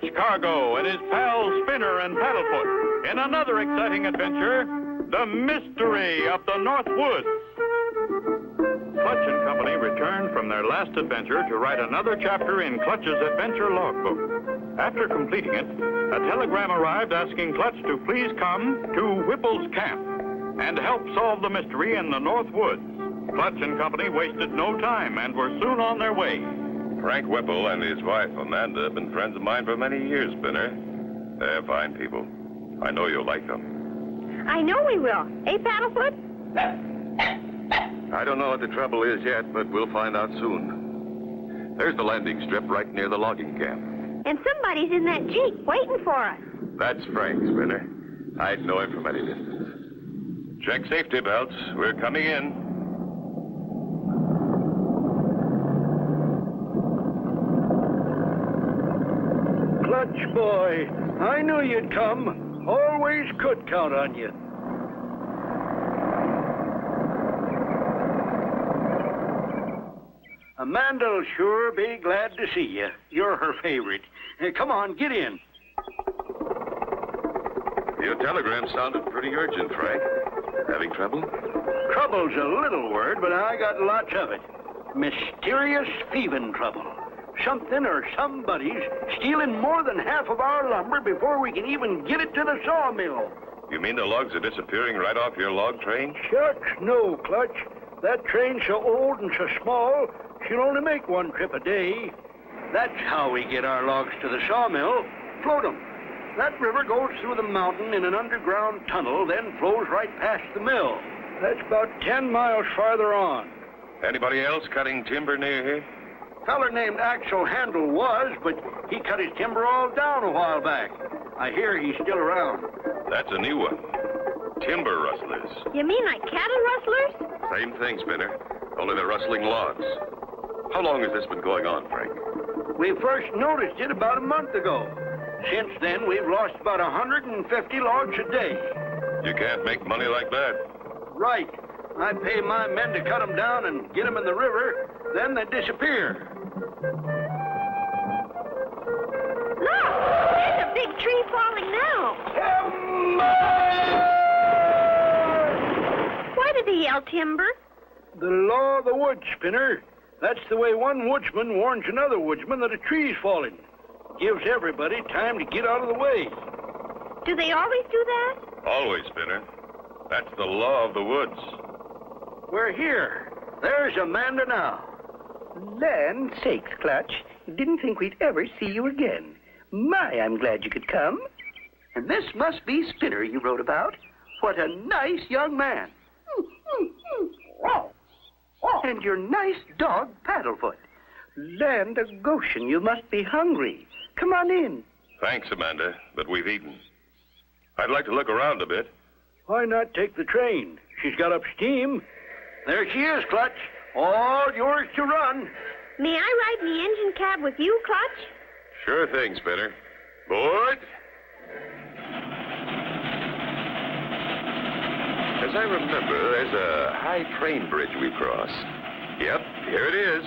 Clutch Cargo and his pals Spinner and Paddlefoot in another exciting adventure, The Mystery of the Northwoods. Clutch and Company returned from their last adventure to write another chapter in Clutch's adventure logbook. After completing it, a telegram arrived asking Clutch to please come to Whipple's camp and help solve the mystery in the Northwoods. Clutch and Company wasted no time and were soon on their way. Frank Whipple and his wife, Amanda, have been friends of mine for many years, Spinner. They're fine people. I know you'll like them. I know we will. Eh, Paddlefoot? I don't know what the trouble is yet, but we'll find out soon. There's the landing strip right near the logging camp. And somebody's in that Jeep waiting for us. That's Frank, Spinner. I'd know him from any distance. Check safety belts. We're coming in. Clutch boy, I knew you'd come. Always could count on you. Amanda'll sure be glad to see you. You're her favorite. Come on, get in. Your telegram sounded pretty urgent, Frank. Having trouble? Trouble's a little word, but I got lots of it. Mysterious thieving trouble. Something or somebody's stealing more than half of our lumber before we can even get it to the sawmill. You mean the logs are disappearing right off your log train? Shucks, no, Clutch. That train's so old and so small, she'll only make one trip a day. That's how we get our logs to the sawmill. Float 'em. That river goes through the mountain in an underground tunnel, then flows right past the mill. That's about 10 miles farther on. Anybody else cutting timber near here? Feller named Axel Handel was, but he cut his timber all down a while back. I hear he's still around. That's a new one. Timber rustlers. You mean like cattle rustlers? Same thing, Spinner. Only they're rustling logs. How long has this been going on, Frank? We first noticed it about a month ago. Since then, we've lost about 150 logs a day. You can't make money like that. Right. I pay my men to cut them down and get them in the river, then they disappear. Look! There's a big tree falling now. Why did he yell timber? The law of the woods, Spinner. That's the way one woodsman warns another woodsman that a tree's falling. Gives everybody time to get out of the way. Do they always do that? Always, Spinner. That's the law of the woods. We're here. There's Amanda now. Land sakes, Clutch. Didn't think we'd ever see you again. My, I'm glad you could come. And this must be Spinner you wrote about. What a nice young man. And your nice dog, Paddlefoot. Land of Goshen, you must be hungry. Come on in. Thanks, Amanda, but we've eaten. I'd like to look around a bit. Why not take the train? She's got up steam. There she is, Clutch. All yours to run. May I ride in the engine cab with you, Clutch? Sure thing, Spinner. Board. As I remember, there's a high train bridge we cross. Yep, here it is.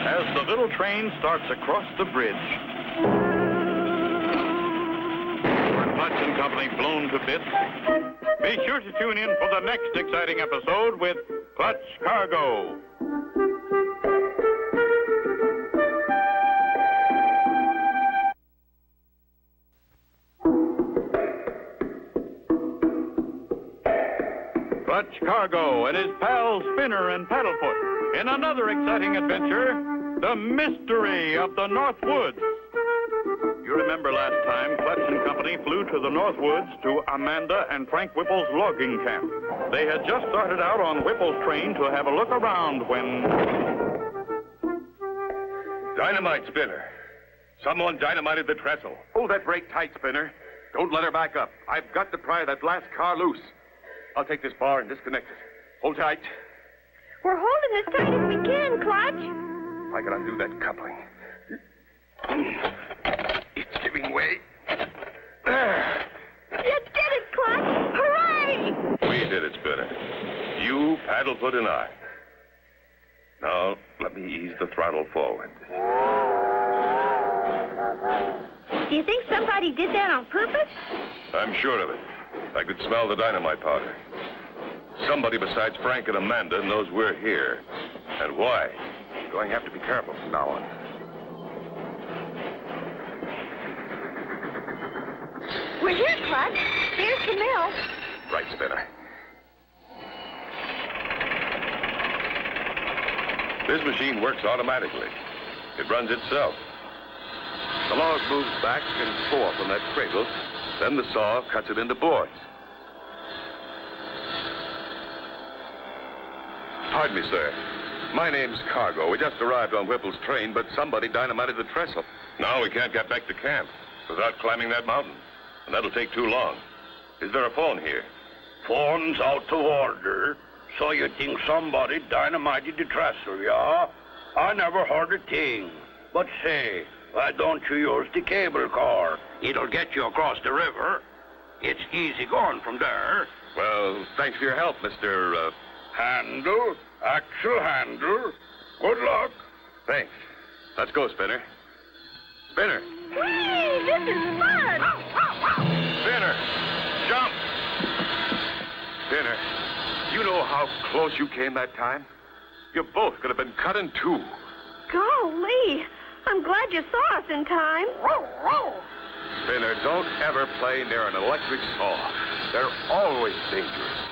As the little train starts across the bridge, Clutch and Company blown to bits. Be sure to tune in for the next exciting episode with Clutch Cargo. Clutch Cargo and his pals Spinner and Paddlefoot in another exciting adventure, The Mystery of the Northwoods. You remember last time Clutch and Company flew to the Northwoods to Amanda and Frank Whipple's logging camp. They had just started out on Whipple's train to have a look around when... Dynamite, Spinner. Someone dynamited the trestle. Hold that brake tight, Spinner. Don't let her back up. I've got to pry that last car loose. I'll take this bar and disconnect it. Hold tight. We're holding as tight as we can, Clutch. I can undo that coupling. It's giving way. There. You did it, Clutch! Hooray! We did it, Spinner. You, Paddlefoot, and I. Now, let me ease the throttle forward. Do you think somebody did that on purpose? I'm sure of it. I could smell the dynamite powder. Somebody besides Frank and Amanda knows we're here. And why? Going to have to be careful from now on. We're here, Clutch. Here's the mill. Right, Spinner. This machine works automatically. It runs itself. The log moves back and forth on that cradle. Then the saw cuts it into boards. Pardon me, sir. My name's Cargo. We just arrived on Whipple's train, but somebody dynamited the trestle. Now we can't get back to camp without climbing that mountain. And that'll take too long. Is there a phone here? Phone's out to order. So you think somebody dynamited the trestle, yeah? I never heard a thing. But say, why don't you use the cable car? It'll get you across the river. It's easy going from there. Well, thanks for your help, Mr. Handle, axle handle. Good luck. Thanks. Let's go, Spinner. Spinner! Whee! This is fun! Spinner! Jump! Spinner, you know how close you came that time? You both could have been cut in two. Golly! I'm glad you saw us in time. Spinner, don't ever play near an electric saw. They're always dangerous.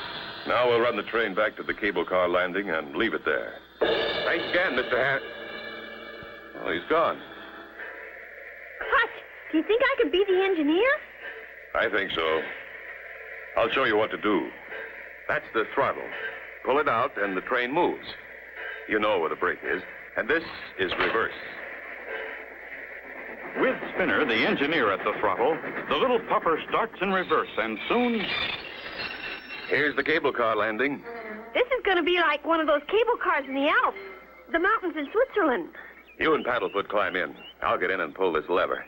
Now we'll run the train back to the cable car landing and leave it there. Thanks again, Mr. Hart. Well, he's gone. Clutch, do you think I could be the engineer? I think so. I'll show you what to do. That's the throttle. Pull it out and the train moves. You know where the brake is. And this is reverse. With Spinner, the engineer, at the throttle, the little puffer starts in reverse, and soon... Here's the cable car landing. This is going to be like one of those cable cars in the Alps, the mountains in Switzerland. You and Paddlefoot climb in. I'll get in and pull this lever.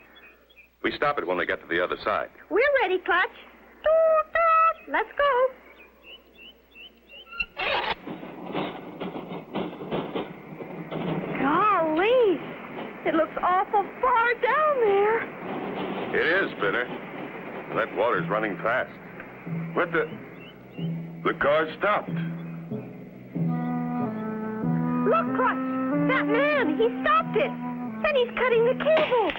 We stop it when we get to the other side. We're ready, Clutch. Toot, toot. Let's go. Golly, it looks awful far down there. It is, Spinner. That water's running fast. What the... The car stopped. Look, Clutch, that man, he stopped it. And he's cutting the cable.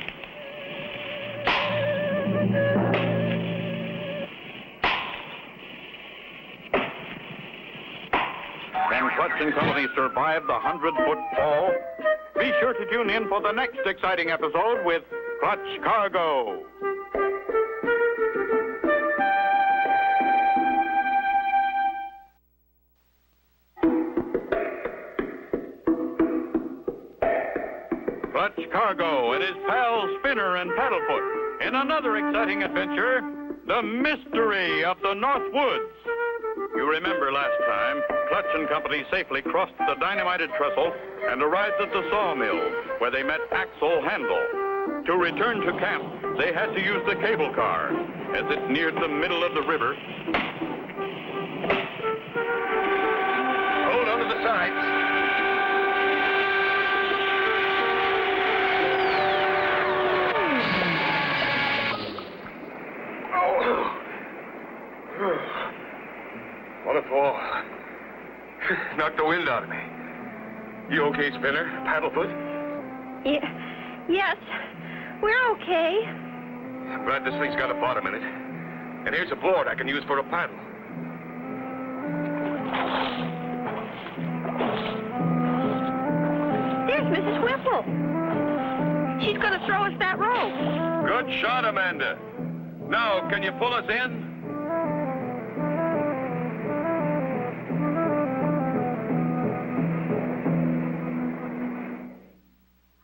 Can Clutch and Company survive the 100-foot fall? Be sure to tune in for the next exciting episode with Clutch Cargo. Clutch Cargo and his pals Spinner and Paddlefoot in another exciting adventure, the mystery of the Northwoods. You remember last time, Clutch and Company safely crossed the dynamited trestle and arrived at the sawmill, where they met Axel Handel. To return to camp, they had to use the cable car. As it neared the middle of the river... Hold on to the sides. What a fall. Knocked the wind out of me. You okay, Spinner? Paddlefoot? Yes, we're okay. I'm glad this thing's got a bottom in it. And here's a board I can use for a paddle. There's Mrs. Whipple. She's going to throw us that rope. Good shot, Amanda. Now, can you pull us in?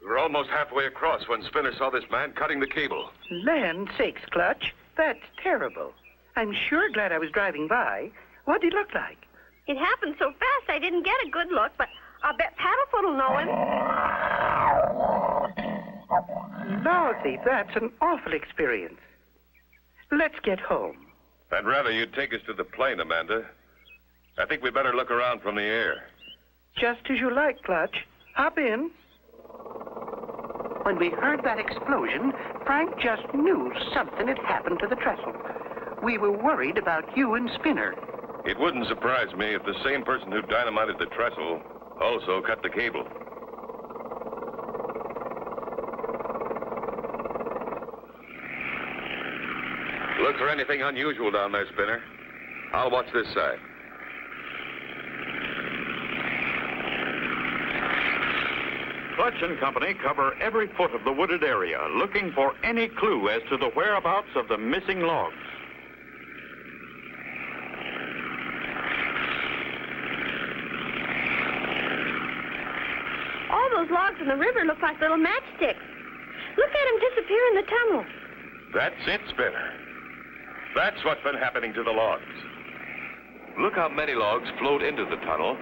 We were almost halfway across when Spinner saw this man cutting the cable. Land sakes, Clutch. That's terrible. I'm sure glad I was driving by. What did he look like? It happened so fast I didn't get a good look, but I'll bet Paddlefoot will know him. Lordy, that's an awful experience. Let's get home. I'd rather you'd take us to the plane, Amanda. I think we better look around from the air. Just as you like, Clutch. Hop in. When we heard that explosion, Frank just knew something had happened to the trestle. We were worried about you and Spinner. It wouldn't surprise me if the same person who dynamited the trestle also cut the cable. Look for anything unusual down there, Spinner. I'll watch this side. Clutch and Company cover every foot of the wooded area, looking for any clue as to the whereabouts of the missing logs. All those logs in the river look like little matchsticks. Look at them disappear in the tunnel. That's it, Spinner. That's what's been happening to the logs. Look how many logs float into the tunnel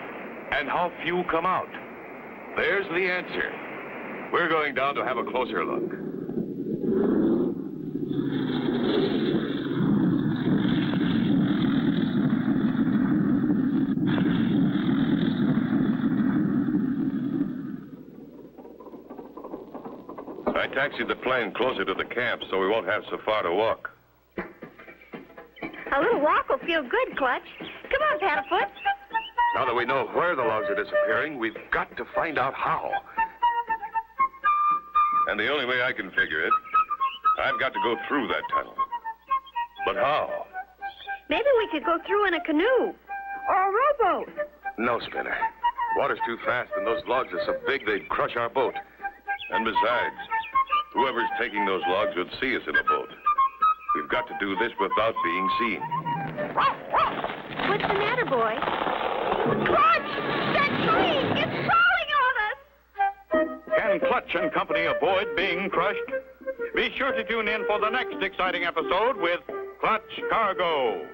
and how few come out. There's the answer. We're going down to have a closer look. I taxied the plane closer to the camp so we won't have so far to walk. A little walk will feel good, Clutch. Come on, Paddlefoot. Now that we know where the logs are disappearing, we've got to find out how. And the only way I can figure it, I've got to go through that tunnel. But how? Maybe we could go through in a canoe or a rowboat. No, Spinner. Water's too fast, and those logs are so big they'd crush our boat. And besides, whoever's taking those logs would see us in a boat. We've got to do this without being seen. What's the matter, boy? Clutch! That tree! It's falling on us! Can Clutch and Company avoid being crushed? Be sure to tune in for the next exciting episode with Clutch Cargo.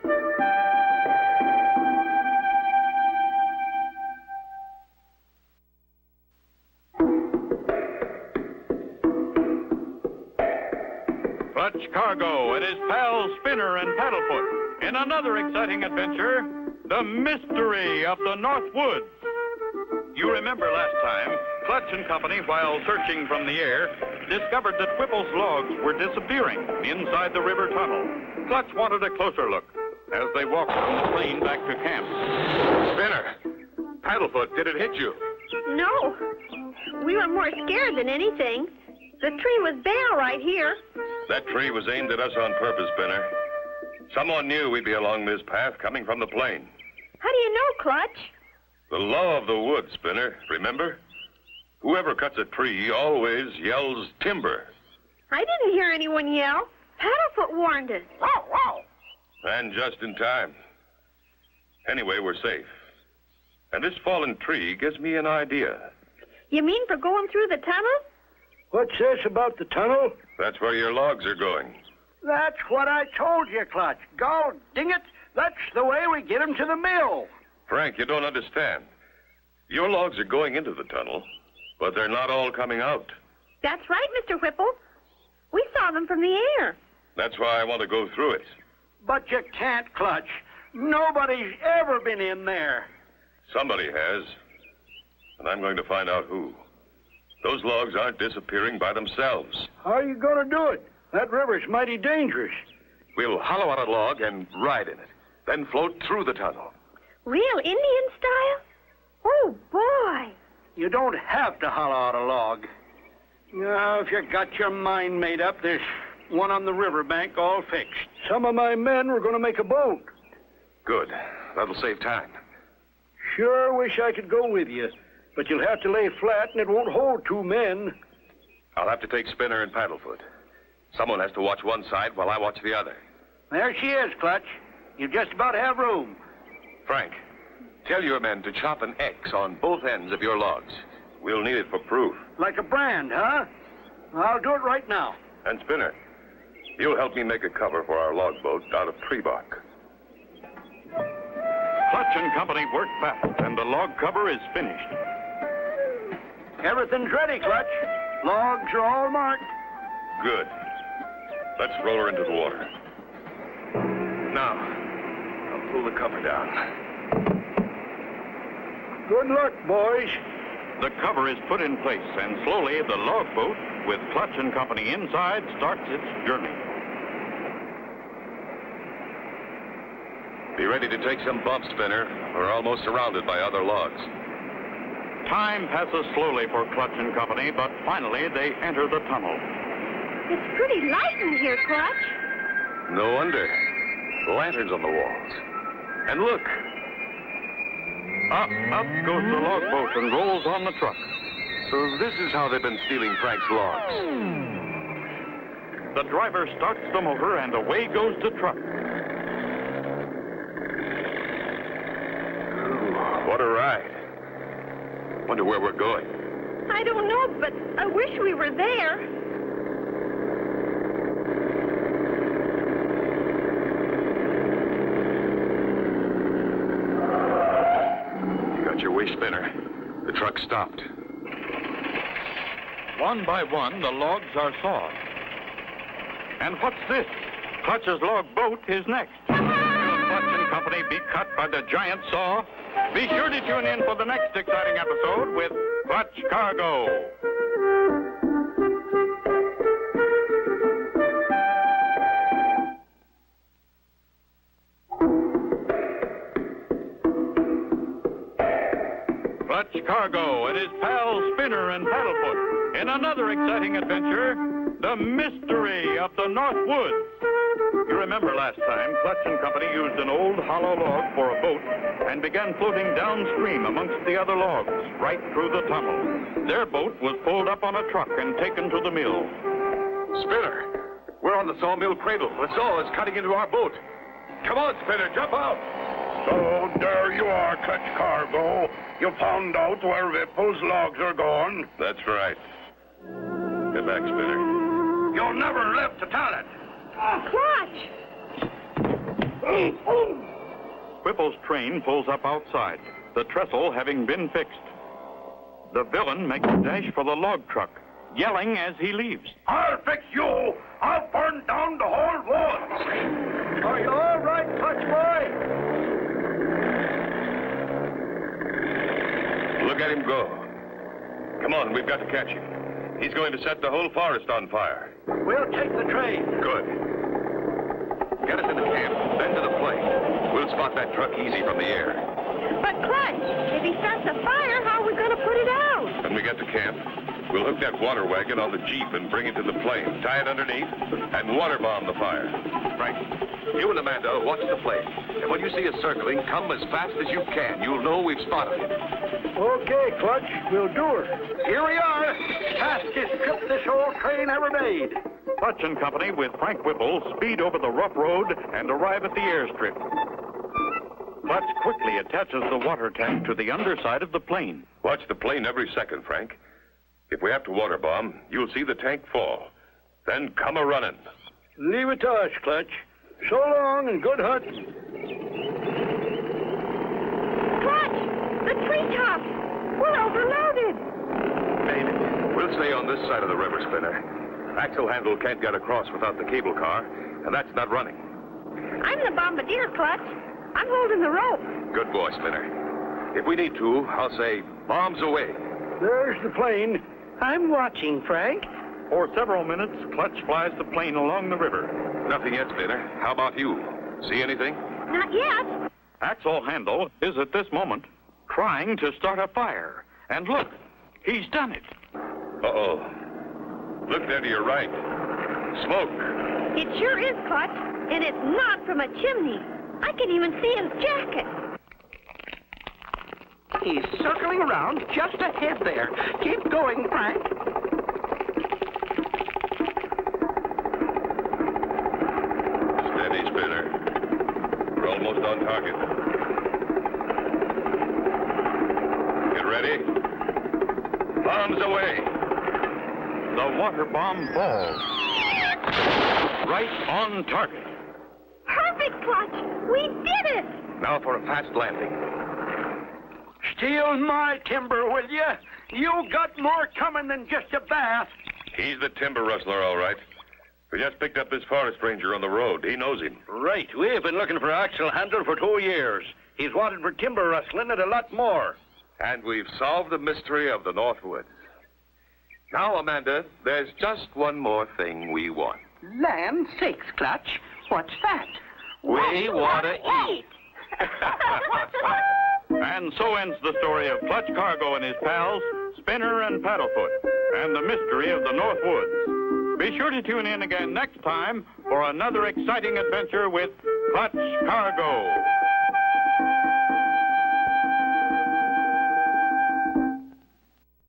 Clutch Cargo and his pals Spinner and Paddlefoot in another exciting adventure, the mystery of the Northwoods. You remember last time, Clutch and Company, while searching from the air, discovered that Whipple's logs were disappearing inside the river tunnel. Clutch wanted a closer look as they walked from the plane back to camp. Spinner! Paddlefoot, did it hit you? No. We were more scared than anything. The tree was bare right here. That tree was aimed at us on purpose, Spinner. Someone knew we'd be along this path coming from the plane. How do you know, Clutch? The law of the woods, Spinner, remember? Whoever cuts a tree always yells timber. I didn't hear anyone yell. Paddlefoot warned us. Wow, wow. And just in time. Anyway, we're safe. And this fallen tree gives me an idea. You mean for going through the tunnel? What's this about the tunnel? That's where your logs are going. That's what I told you, Clutch. God ding it, that's the way we get 'em to the mill. Frank, you don't understand. Your logs are going into the tunnel, but they're not all coming out. That's right, Mr. Whipple. We saw them from the air. That's why I want to go through it. But you can't, Clutch. Nobody's ever been in there. Somebody has, and I'm going to find out who. Those logs aren't disappearing by themselves. How are you going to do it? That river's mighty dangerous. We'll hollow out a log and ride in it, then float through the tunnel. Real Indian style? Oh, boy. You don't have to hollow out a log. Now, if you got your mind made up, there's one on the riverbank all fixed. Some of my men were going to make a boat. Good. That'll save time. Sure wish I could go with you, but you'll have to lay flat and it won't hold 2 men. I'll have to take Spinner and Paddlefoot. Someone has to watch one side while I watch the other. There she is, Clutch. You just about have room. Frank, tell your men to chop an X on both ends of your logs. We'll need it for proof. Like a brand, huh? I'll do it right now. And Spinner, you'll help me make a cover for our log boat out of tree bark. Clutch and Company work fast, and the log cover is finished. Everything's ready, Clutch. Logs are all marked. Good. Let's roll her into the water. Now, I'll pull the cover down. Good luck, boys. The cover is put in place, and slowly the log boat, with Clutch and Company inside, starts its journey. Be ready to take some bumps, Spinner. We're almost surrounded by other logs. Time passes slowly for Clutch and Company, but finally they enter the tunnel. It's pretty light in here, Clutch. No wonder. Lanterns on the walls. And look. Up goes the log boat and rolls on the truck. So this is how they've been stealing Frank's logs. The driver starts the motor and away goes the truck. Ooh, what a ride. Wonder where we're going. I don't know, but I wish we were there. You got your wish, Spinner. The truck stopped. One by one, the logs are sawed. And what's this? Clutch's log boat is next. Will Clutch and Company be cut by the giant saw? Be sure to tune in for the next exciting episode with Clutch Cargo. Clutch Cargo and his pals Spinner and Paddlefoot in another exciting adventure, the mystery of the Northwoods. You remember last time, Clutch and Company used an old hollow log for a boat and began floating downstream amongst the other logs, right through the tunnel. Their boat was pulled up on a truck and taken to the mill. Spinner, we're on the sawmill cradle. The saw is cutting into our boat. Come on, Spinner, jump out. So there you are, Clutch Cargo. You found out where Whipple's logs are gone. That's right. Get back, Spinner. You'll never live to tell it. Clutch! Whipple's train pulls up outside, the trestle having been fixed. The villain makes a dash for the log truck, yelling as he leaves. I'll fix you. I'll burn down the whole woods. Are you all right, Clutch boy? Look at him go. Come on, we've got to catch him. He's going to set the whole forest on fire. We'll take the train. Good. Get us into camp, then to the plane. We'll spot that truck easy from the air. But, Clutch, if he starts a fire, how are we going to put it out? When we get to camp, we'll hook that water wagon on the Jeep and bring it to the plane, tie it underneath, and water bomb the fire. Frank, you and Amanda watch the plane. And when you see us circling, come as fast as you can. You'll know we've spotted him. Okay, Clutch, we'll do her. Here we are. Fastest trip this old train ever made. Clutch and Company with Frank Whipple speed over the rough road and arrive at the airstrip. Clutch quickly attaches the water tank to the underside of the plane. Watch the plane every second, Frank. If we have to water bomb, you'll see the tank fall. Then come a-running. Leave it to us, Clutch. So long and good hunting. Clutch! The treetops! We're overloaded! Made. We'll stay on this side of the river, Spinner. Axle handle can't get across without the cable car, and that's not running. I'm the bombardier, Clutch. I'm holding the rope. Good boy, Spinner. If we need to, I'll say, bombs away. There's the plane. I'm watching, Frank. For several minutes, Clutch flies the plane along the river. Nothing yet, Spinner. How about you? See anything? Not yet. Axle Handle is at this moment trying to start a fire. And look, he's done it. Uh-oh. Look there to your right. Smoke. It sure is, Clutch. And it's not from a chimney. I can even see his jacket. He's circling around just ahead there. Keep going, Frank. Steady, Spinner. We're almost on target. Get ready. Bombs away. The water bomb falls. Right on target. Perfect, Clutch. We did it. Now for a fast landing. Steal my timber, will you? You got more coming than just a bath. He's the timber rustler, all right. We just picked up this forest ranger on the road. He knows him. Right. We've been looking for Axel Handle for 2 years. He's wanted for timber rustling and a lot more. And we've solved the mystery of the Northwoods. Now, Amanda, there's just one more thing we want. Land sakes, Clutch. What's that? We want to eat. And so ends the story of Clutch Cargo and his pals, Spinner and Paddlefoot, and the mystery of the Northwoods. Be sure to tune in again next time for another exciting adventure with Clutch Cargo.